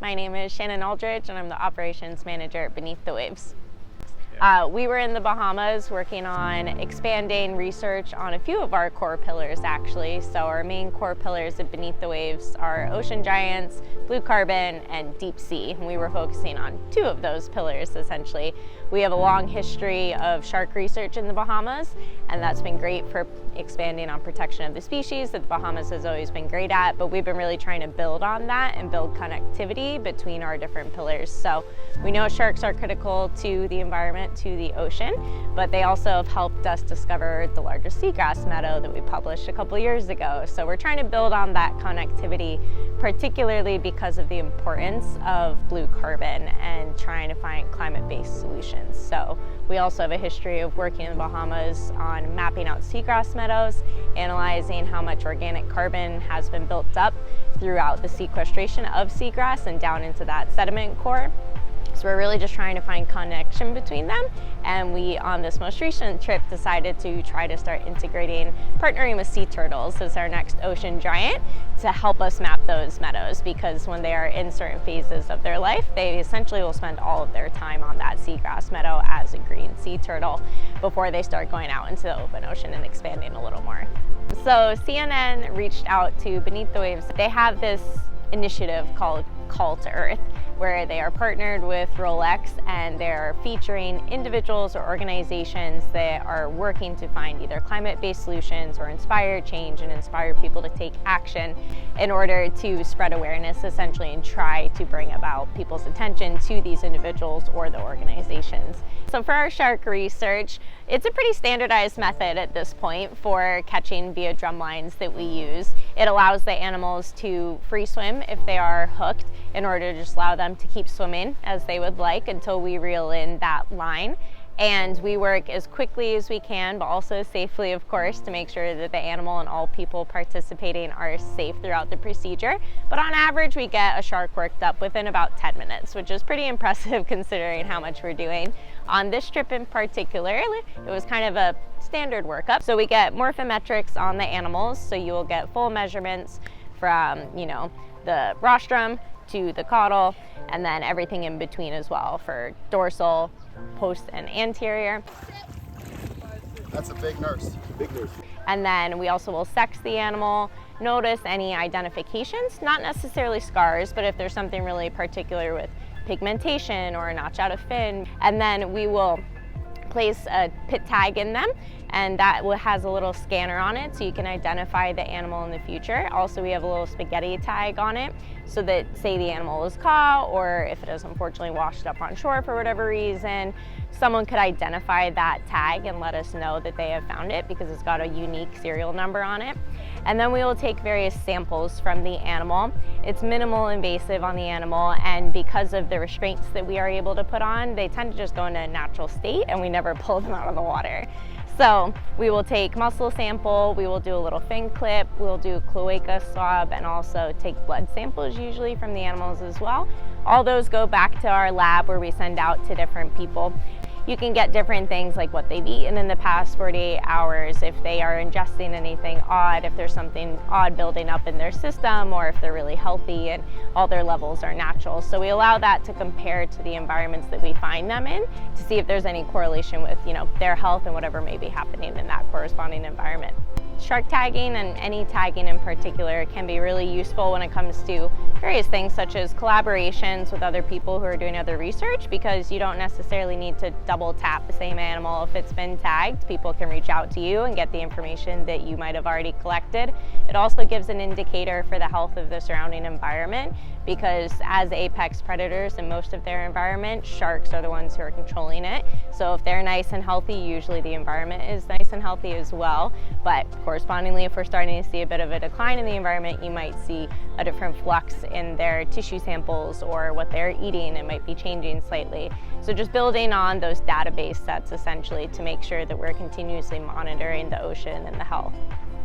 My name is Shannon Aldridge and I'm the operations manager at Beneath the Waves. We were in the Bahamas working on expanding research on a few of our core pillars actually. So our main core pillars at Beneath the Waves are ocean giants, blue carbon, and deep sea. And we were focusing on two of those pillars essentially. We have a long history of shark research in the Bahamas, and that's been great for expanding on protection of the species that the Bahamas has always been great at, but we've been really trying to build on that and build connectivity between our different pillars. So we know sharks are critical to the environment, to the ocean, but they also have helped us discover the largest seagrass meadow that we published a couple years ago. So we're trying to build on that connectivity, particularly because of the importance of blue carbon and trying to find climate-based solutions. So we also have a history of working in the Bahamas on mapping out seagrass meadows, analyzing how much organic carbon has been built up throughout the sequestration of seagrass and down into that sediment core. So we're really just trying to find connection between them, and we, on this most recent trip, decided to try to start partnering with sea turtles as our next ocean giant to help us map those meadows, because when they are in certain phases of their life, they essentially will spend all of their time on that seagrass meadow as a green sea turtle before they start going out into the open ocean and expanding a little more. So CNN reached out to Beneath the Waves. They have this initiative called Call to Earth, where they are partnered with Rolex and they're featuring individuals or organizations that are working to find either climate-based solutions or inspire change and inspire people to take action in order to spread awareness essentially and try to bring about people's attention to these individuals or the organizations. So for our shark research, it's a pretty standardized method at this point for catching via drum lines that we use. It allows the animals to free swim if they are hooked in order to just allow them to keep swimming as they would like until we reel in that line. And we work as quickly as we can, but also safely, of course, to make sure that the animal and all people participating are safe throughout the procedure. But on average, we get a shark worked up within about 10 minutes, which is pretty impressive considering how much we're doing. On this trip in particular, it was kind of a standard workup. So we get morphometrics on the animals, so you will get full measurements from, the rostrum to the caudal, and then everything in between as well for dorsal, post, and anterior. That's a big nurse. Big nurse. And then we also will sex the animal, notice any identifications, not necessarily scars, but if there's something really particular with pigmentation or a notch out of fin, and then we will place a pit tag in them, and that has a little scanner on it so you can identify the animal in the future. Also, we have a little spaghetti tag on it so that, say the animal is caught, or if it is unfortunately washed up on shore for whatever reason, someone could identify that tag and let us know that they have found it because it's got a unique serial number on it. And then we will take various samples from the animal. It's minimal invasive on the animal, and because of the restraints that we are able to put on, they tend to just go into a natural state and we never pull them out of the water. So we will take muscle sample, we will do a little fin clip, we'll do cloaca swab, and also take blood samples usually from the animals as well. All those go back to our lab where we send out to different people. You can get different things like what they've eaten in the past 48 hours, if they are ingesting anything odd, if there's something odd building up in their system, or if they're really healthy and all their levels are natural. So we allow that to compare to the environments that we find them in to see if there's any correlation with, their health and whatever may be happening in that corresponding environment. Shark tagging, and any tagging in particular, can be really useful when it comes to various things such as collaborations with other people who are doing other research, because you don't necessarily need to double tap the same animal. If it's been tagged, people can reach out to you and get the information that you might have already collected. It also gives an indicator for the health of the surrounding environment, because as apex predators in most of their environment, sharks are the ones who are controlling it. So if they're nice and healthy, usually the environment is nice and healthy as well. But correspondingly, if we're starting to see a bit of a decline in the environment, you might see a different flux in their tissue samples, or what they're eating, it might be changing slightly. So just building on those database sets essentially to make sure that we're continuously monitoring the ocean and the health.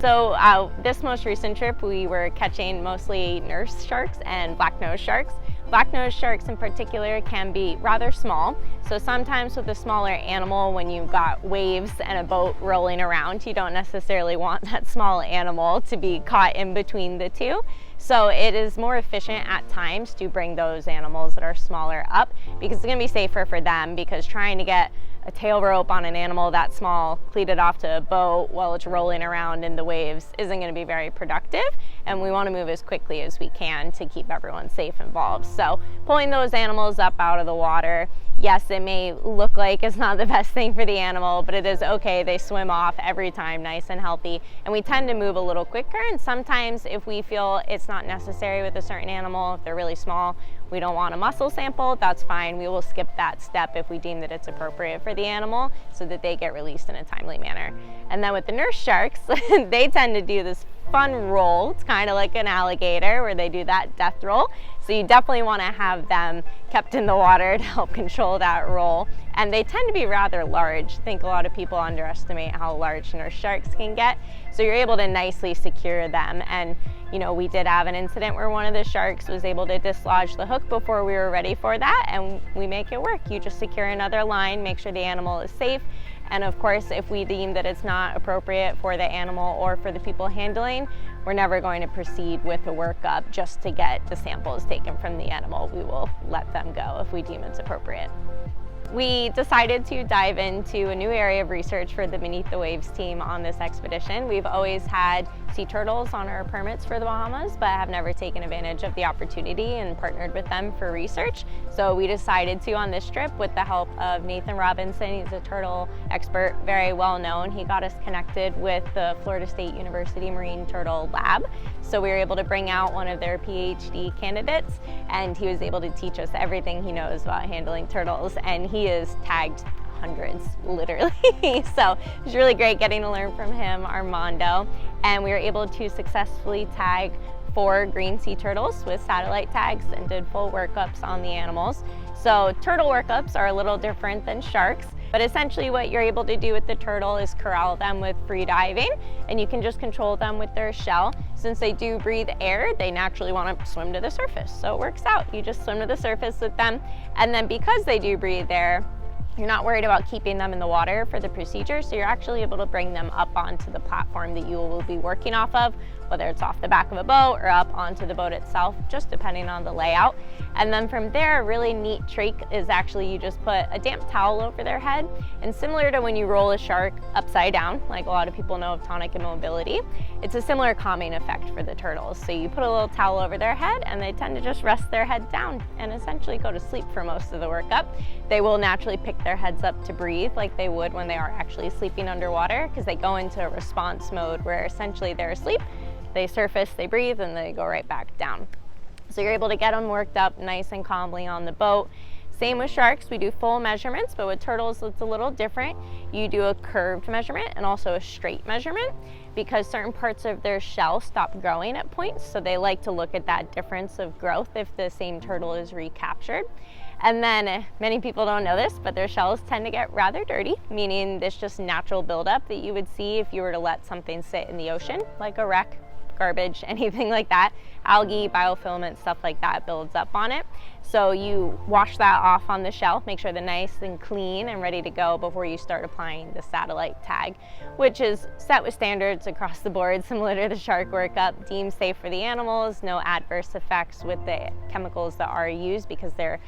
So this most recent trip, we were catching mostly nurse sharks and black-nosed sharks. Black-nosed sharks in particular can be rather small, so sometimes with a smaller animal, when you've got waves and a boat rolling around, you don't necessarily want that small animal to be caught in between the two. So it is more efficient at times to bring those animals that are smaller up, because it's going to be safer for them, because trying to get a tail rope on an animal that small, cleat it off to a boat while it's rolling around in the waves isn't going to be very productive, and we want to move as quickly as we can to keep everyone safe involved. So pulling those animals up out of the water, yes, it may look like it's not the best thing for the animal, but it is okay. They swim off every time nice and healthy, and we tend to move a little quicker. And sometimes if we feel it's not necessary with a certain animal, if they're really small, we don't want a muscle sample, that's fine. We will skip that step if we deem that it's appropriate for the animal, so that they get released in a timely manner. And then with the nurse sharks, they tend to do this fun roll. It's kind of like an alligator where they do that death roll. So you definitely want to have them kept in the water to help control that roll. And they tend to be rather large. I think a lot of people underestimate how large nurse sharks can get. So you're able to nicely secure them. And you know, we did have an incident where one of the sharks was able to dislodge the hook before we were ready for that, and we make it work. You just secure another line, make sure the animal is safe. And of course, if we deem that it's not appropriate for the animal or for the people handling, we're never going to proceed with a workup just to get the samples taken from the animal. We will let them go if we deem it's appropriate. We decided to dive into a new area of research for the Beneath the Waves team on this expedition. We've always had sea turtles on our permits for the Bahamas, but have never taken advantage of the opportunity and partnered with them for research. So we decided to, on this trip, with the help of Nathan Robinson, he's a turtle expert, very well known. He got us connected with the Florida State University Marine Turtle Lab. So we were able to bring out one of their PhD candidates, and he was able to teach us everything he knows about handling turtles, and he is tagged hundreds, literally. So it was really great getting to learn from him, Armando, and we were able to successfully tag 4 green sea turtles with satellite tags and did full workups on the animals. So turtle workups are a little different than sharks, but essentially what you're able to do with the turtle is corral them with free diving, and you can just control them with their shell. Since they do breathe air, they naturally want to swim to the surface. So it works out. You just swim to the surface with them, and then because they do breathe air, you're not worried about keeping them in the water for the procedure, so you're actually able to bring them up onto the platform that you will be working off of, whether it's off the back of a boat or up onto the boat itself, just depending on the layout. And then from there, a really neat trick is actually you just put a damp towel over their head, and similar to when you roll a shark upside down, like a lot of people know of tonic immobility, it's a similar calming effect for the turtles. So you put a little towel over their head, and they tend to just rest their head down and essentially go to sleep for most of the workup. They will naturally pick their heads up to breathe like they would when they are actually sleeping underwater, because they go into a response mode where essentially they're asleep, they surface, they breathe, and they go right back down. So you're able to get them worked up nice and calmly on the boat. Same with sharks, we do full measurements, but with turtles it's a little different. You do a curved measurement and also a straight measurement, because certain parts of their shell stop growing at points, so they like to look at that difference of growth if the same turtle is recaptured. And then many people don't know this, but their shells tend to get rather dirty, meaning this just natural buildup that you would see if you were to let something sit in the ocean, like a wreck, garbage, anything like that. Algae, biofilament, stuff like that builds up on it. So you wash that off on the shell, make sure they're nice and clean and ready to go before you start applying the satellite tag, which is set with standards across the board, similar to the shark workup, deemed safe for the animals, no adverse effects with the chemicals that are used because they're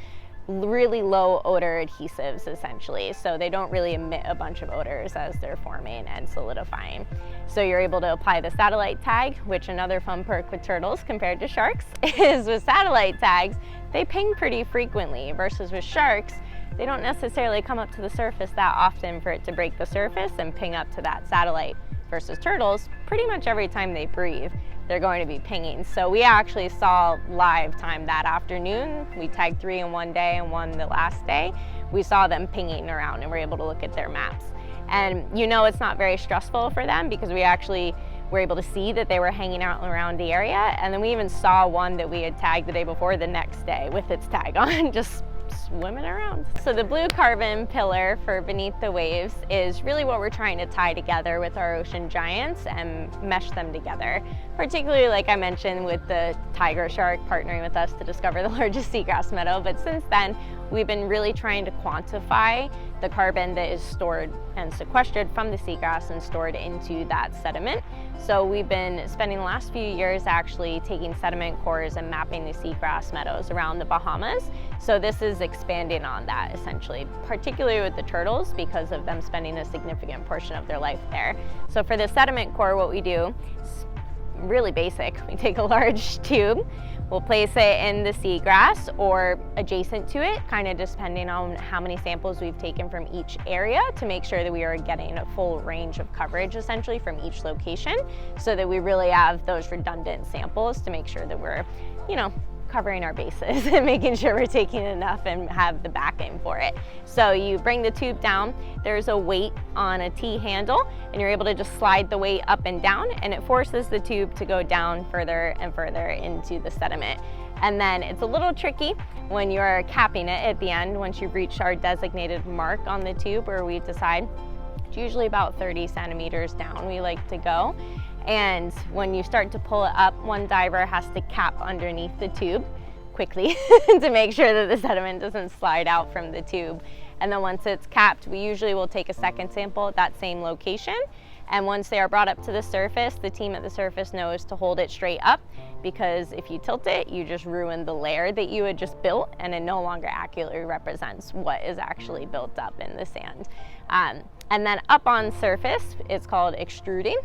really low odor adhesives essentially, so they don't really emit a bunch of odors as they're forming and solidifying. So you're able to apply the satellite tag, which another fun perk with turtles compared to sharks is with satellite tags, they ping pretty frequently, versus with sharks, they don't necessarily come up to the surface that often for it to break the surface and ping up to that satellite. Versus turtles, pretty much every time they breathe, they're going to be pinging. So we actually saw live time that afternoon. We tagged 3 in one day and 1 the last day. We saw them pinging around and we're able to look at their maps. And you know it's not very stressful for them because we actually were able to see that they were hanging out around the area. And then we even saw one that we had tagged the day before the next day with its tag on, just swimming around. So the blue carbon pillar for Beneath the Waves is really what we're trying to tie together with our ocean giants and mesh them together. Particularly, like I mentioned, with the tiger shark partnering with us to discover the largest seagrass meadow. But since then, we've been really trying to quantify the carbon that is stored and sequestered from the seagrass and stored into that sediment. So we've been spending the last few years actually taking sediment cores and mapping the seagrass meadows around the Bahamas. So this is expanding on that essentially, particularly with the turtles because of them spending a significant portion of their life there. So for the sediment core, what we do is really basic. We take a large tube, we'll place it in the seagrass or adjacent to it, kind of depending on how many samples we've taken from each area to make sure that we are getting a full range of coverage essentially from each location, so that we really have those redundant samples to make sure that we're, you know, covering our bases and making sure we're taking enough and have the backing for it. So you bring the tube down, there's a weight on a T handle, and you're able to just slide the weight up and down, and it forces the tube to go down further and further into the sediment. And then it's a little tricky when you're capping it at the end, once you've reached our designated mark on the tube where we decide, it's usually about 30 centimeters down we like to go. And when you start to pull it up, one diver has to cap underneath the tube quickly to make sure that the sediment doesn't slide out from the tube. And then once it's capped, we usually will take a second sample at that same location. And once they are brought up to the surface, the team at the surface knows to hold it straight up, because if you tilt it, you just ruin the layer that you had just built, and it no longer accurately represents what is actually built up in the sand. And then up on surface, it's called extruding.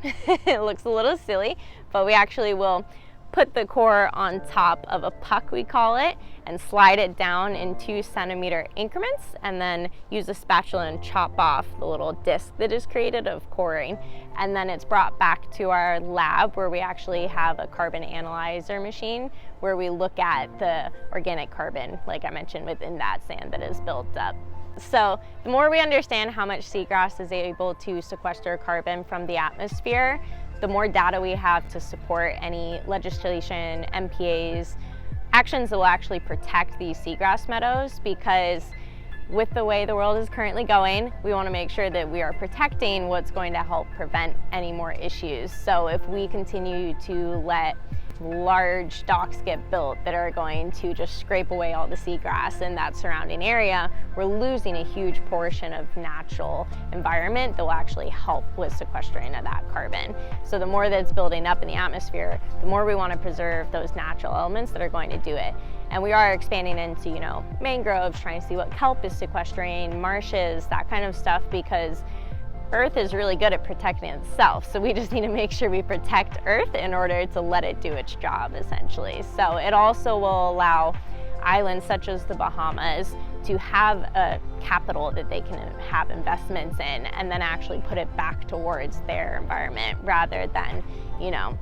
It looks a little silly, but we actually will put the core on top of a puck, we call it, and slide it down in 2 centimeter increments, and then use a spatula and chop off the little disc that is created of coring. And then it's brought back to our lab where we actually have a carbon analyzer machine where we look at the organic carbon, like I mentioned, within that sand that is built up. So the more we understand how much seagrass is able to sequester carbon from the atmosphere, the more data we have to support any legislation, MPAs, actions that will actually protect these seagrass meadows, because with the way the world is currently going, we want to make sure that we are protecting what's going to help prevent any more issues. So if we continue to let large docks get built that are going to just scrape away all the seagrass in that surrounding area, we're losing a huge portion of natural environment that will actually help with sequestering of that carbon. So the more that's building up in the atmosphere, the more we want to preserve those natural elements that are going to do it. And we are expanding into, you know, mangroves, trying to see what kelp is sequestering, marshes, that kind of stuff, because Earth is really good at protecting itself, so we just need to make sure we protect Earth in order to let it do its job, essentially. So it also will allow islands such as the Bahamas to have a capital that they can have investments in and then actually put it back towards their environment, rather than, you know,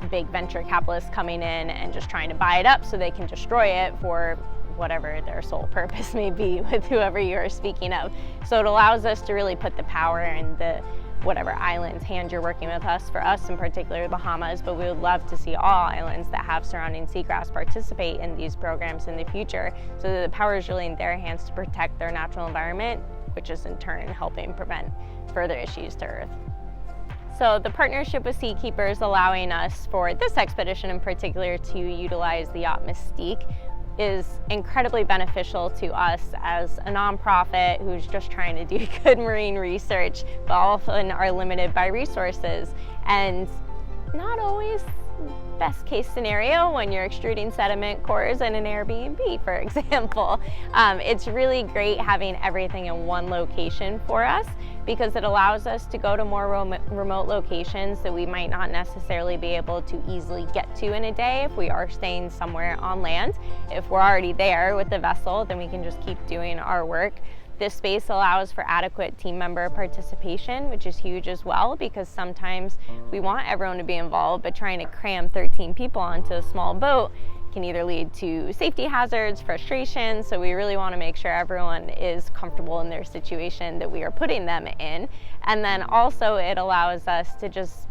big venture capitalists coming in and just trying to buy it up so they can destroy it for whatever their sole purpose may be with whoever you are speaking of. So it allows us to really put the power in the whatever island's hand you're working with us. For us in particular, Bahamas, but we would love to see all islands that have surrounding seagrass participate in these programs in the future, so that the power is really in their hands to protect their natural environment, which is in turn helping prevent further issues to Earth. So the partnership with SeaKeepers allowing us for this expedition in particular to utilize the Yacht Mystique is incredibly beneficial to us as a nonprofit who's just trying to do good marine research, but often are limited by resources, and not always best case scenario when you're extruding sediment cores in an Airbnb, for example. It's really great having everything in one location for us, because it allows us to go to more remote locations that we might not necessarily be able to easily get to in a day if we are staying somewhere on land. If we're already there with the vessel, then we can just keep doing our work. This space allows for adequate team member participation, which is huge as well, because sometimes we want everyone to be involved, but trying to cram 13 people onto a small boat can either lead to safety hazards, frustration. So we really want to make sure everyone is comfortable in their situation that we are putting them in. And then also it allows us to just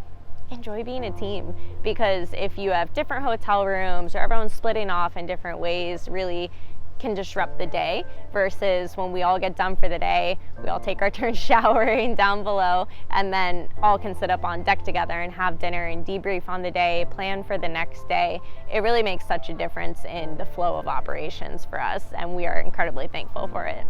enjoy being a team, because if you have different hotel rooms or everyone's splitting off in different ways, really can disrupt the day, versus when we all get done for the day, we all take our turn showering down below, and then all can sit up on deck together and have dinner and debrief on the day, plan for the next day. It really makes such a difference in the flow of operations for us, and we are incredibly thankful for it.